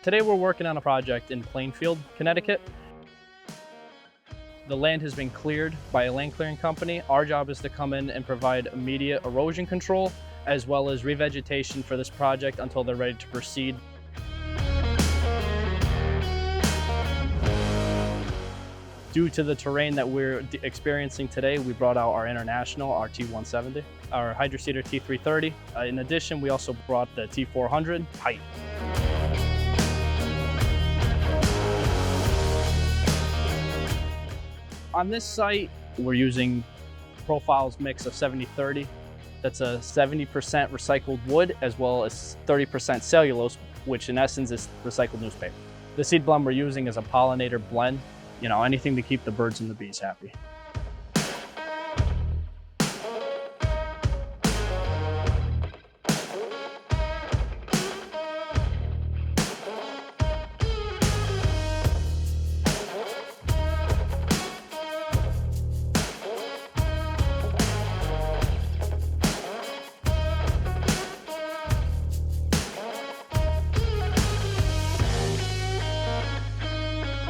Today we're working on a project in Plainfield, Connecticut. The land has been cleared by a land clearing company. Our job is to come in and provide immediate erosion control as well as revegetation for this project until they're ready to proceed. Due to the terrain that we're experiencing today, we brought out our International, our T170, our Hydroseed T330. In addition, we also brought the T400 height. On this site, we're using Profiles mix of 70-30. That's a 70% recycled wood as well as 30% cellulose, which in essence is recycled newspaper. The seed blend we're using is a pollinator blend, anything to keep the birds and the bees happy.